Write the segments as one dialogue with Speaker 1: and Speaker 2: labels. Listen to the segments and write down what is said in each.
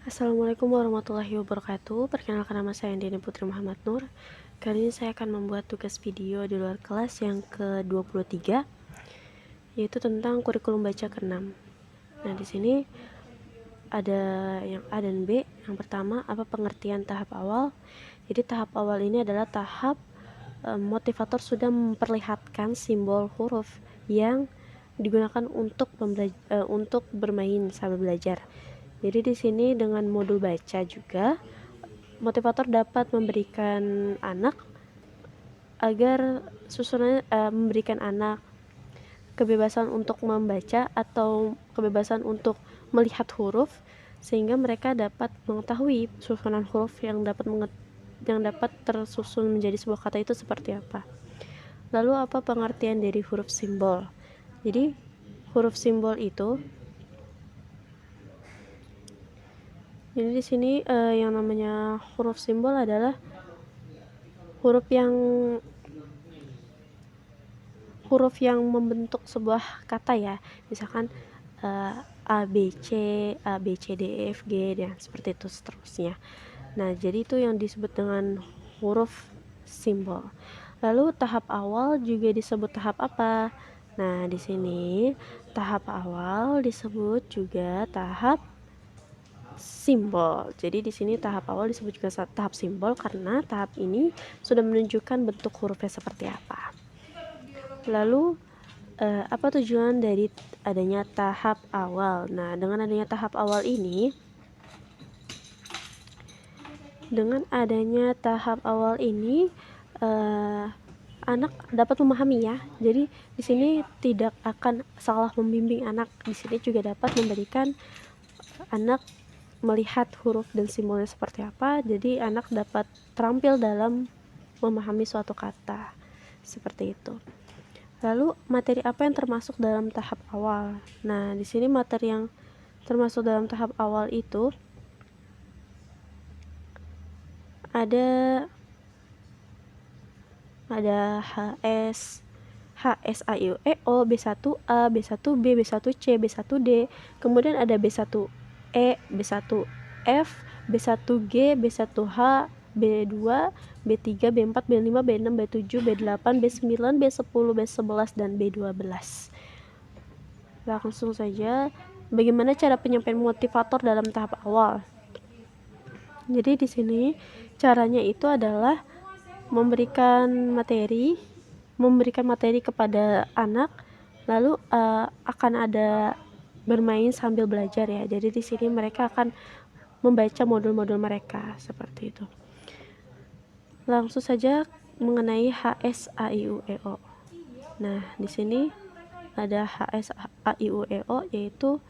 Speaker 1: Assalamualaikum warahmatullahi wabarakatuh. Perkenalkan, nama saya Andini Putri Muhammad Nur. Kali ini saya akan membuat tugas video di luar kelas yang ke-23, yaitu tentang kurikulum baca ke-6. Nah, di sini ada yang A dan B. Yang pertama, apa pengertian tahap awal? Jadi tahap awal ini adalah tahap motivator sudah memperlihatkan simbol huruf yang digunakan untuk bermain sambil belajar. Jadi di sini dengan modul baca juga motivator dapat memberikan anak memberikan anak kebebasan untuk membaca atau kebebasan untuk melihat huruf, sehingga mereka dapat mengetahui susunan huruf yang dapat tersusun menjadi sebuah kata itu seperti apa. Lalu apa pengertian dari huruf simbol? Jadi huruf simbol itu, jadi di sini yang namanya huruf simbol adalah huruf yang membentuk sebuah kata ya. Misalkan A B C D E F G dan seperti itu seterusnya. Nah, jadi itu yang disebut dengan huruf simbol. Lalu tahap awal juga disebut tahap apa? Nah, di sini tahap awal disebut juga tahap simbol. Jadi di sini tahap awal disebut juga tahap simbol karena tahap ini sudah menunjukkan bentuk hurufnya seperti apa. Lalu apa tujuan dari adanya tahap awal? Nah, dengan adanya tahap awal ini, anak dapat memahami ya. Jadi di sini tidak akan salah membimbing anak. Di sini juga dapat memberikan anak melihat huruf dan simbolnya seperti apa. Jadi anak dapat terampil dalam memahami suatu kata. Seperti itu. Lalu materi apa yang termasuk dalam tahap awal? Nah, di sini materi yang termasuk dalam tahap awal itu ada HS, A, I, U, E, O, B1A, B1B, B1C, B1D, kemudian ada B1E, B1F, B1G, B1H, B2, B3, B4, B5, B6, B7, B8, B9, B10, B11, dan B12. Langsung saja, bagaimana cara penyampaian motivator dalam tahap awal? Jadi di sini caranya itu adalah memberikan materi kepada anak, lalu akan ada bermain sambil belajar ya. Jadi di sini mereka akan membaca modul-modul mereka seperti itu. Langsung saja mengenai HSAIUEO. Nah, di sini ada HSAIUEO, yaitu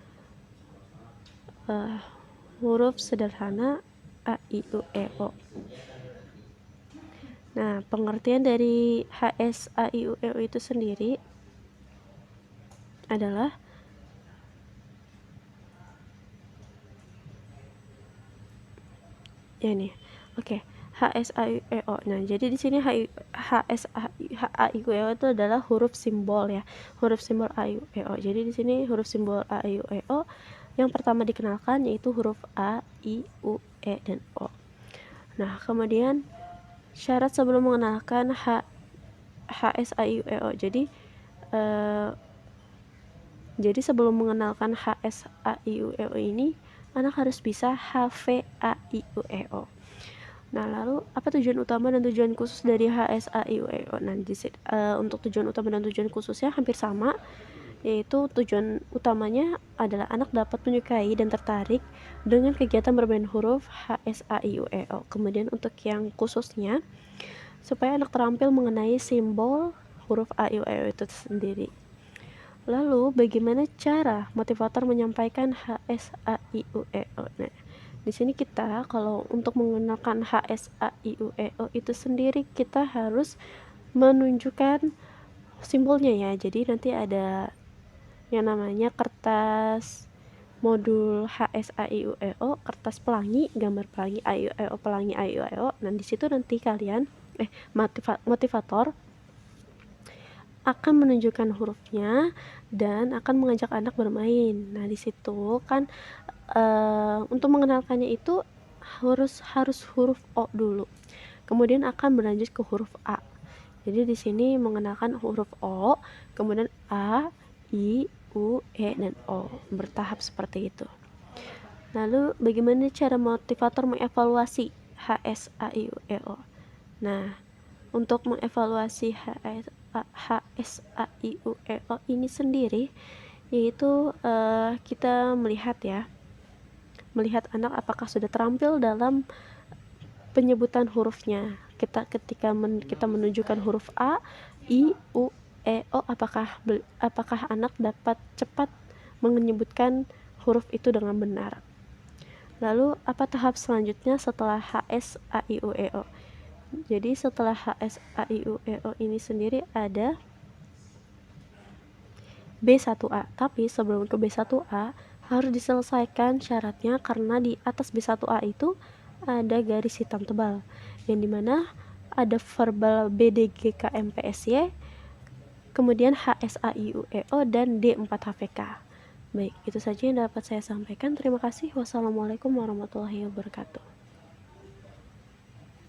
Speaker 1: huruf sederhana A, I, U, E, O. Nah, pengertian dari HSAIUEO itu sendiri adalah ya nih. Oke. HSAIUEO. Nah, jadi di sini HSAIUEO itu adalah huruf simbol ya. Huruf simbol AIUEO. Jadi di sini huruf simbol AIUEO yang pertama dikenalkan yaitu huruf A, I, U, E, dan O. Nah, kemudian syarat sebelum mengenalkan HSAIUEO. Jadi sebelum mengenalkan HSAIUEO ini, anak harus bisa HVAIUEO. Nah, lalu apa tujuan utama dan tujuan khusus dari HSAIUEO? Nah, untuk tujuan utama dan tujuan khususnya hampir sama, yaitu tujuan utamanya adalah anak dapat menyukai dan tertarik dengan kegiatan bermain huruf HSAIUEO. Kemudian untuk yang khususnya, supaya anak terampil mengenai simbol huruf AIUEO itu sendiri. Lalu bagaimana cara motivator menyampaikan HSAIUEO? Nah, di sini kita kalau untuk mengenalkan HSAIUEO itu sendiri kita harus menunjukkan simbolnya ya. Jadi nanti ada yang namanya kertas modul HSAIUEO, kertas pelangi, gambar pelangi AIUEO, pelangi AIUEO. Nah, di situ nanti kalian motivator akan menunjukkan hurufnya dan akan mengajak anak bermain. Nah, di situ kan untuk mengenalkannya itu harus huruf O dulu, kemudian akan berlanjut ke huruf A. Jadi di sini mengenalkan huruf O, kemudian A, I, U, E, dan O, bertahap seperti itu. Lalu bagaimana cara motivator mengevaluasi HS, A, I, U, E, O? Nah, untuk mengevaluasi HS, A, I, U, E, O ini sendiri, yaitu kita melihat anak apakah sudah terampil dalam penyebutan hurufnya. Ketika kita menunjukkan huruf A, I, U, E, O, apakah anak dapat cepat menyebutkan huruf itu dengan benar. Lalu apa tahap selanjutnya setelah HS, A, I, U, E, O? Jadi setelah HS, A, I, U, E, O ini sendiri ada B1A. Tapi sebelum ke B1A harus diselesaikan syaratnya, karena di atas B1A itu ada garis hitam tebal yang dimana ada verbal BDGKMPSY, kemudian HSAIUEO dan D4HVK. Baik, itu saja yang dapat saya sampaikan. Terima kasih. Wassalamualaikum warahmatullahi wabarakatuh.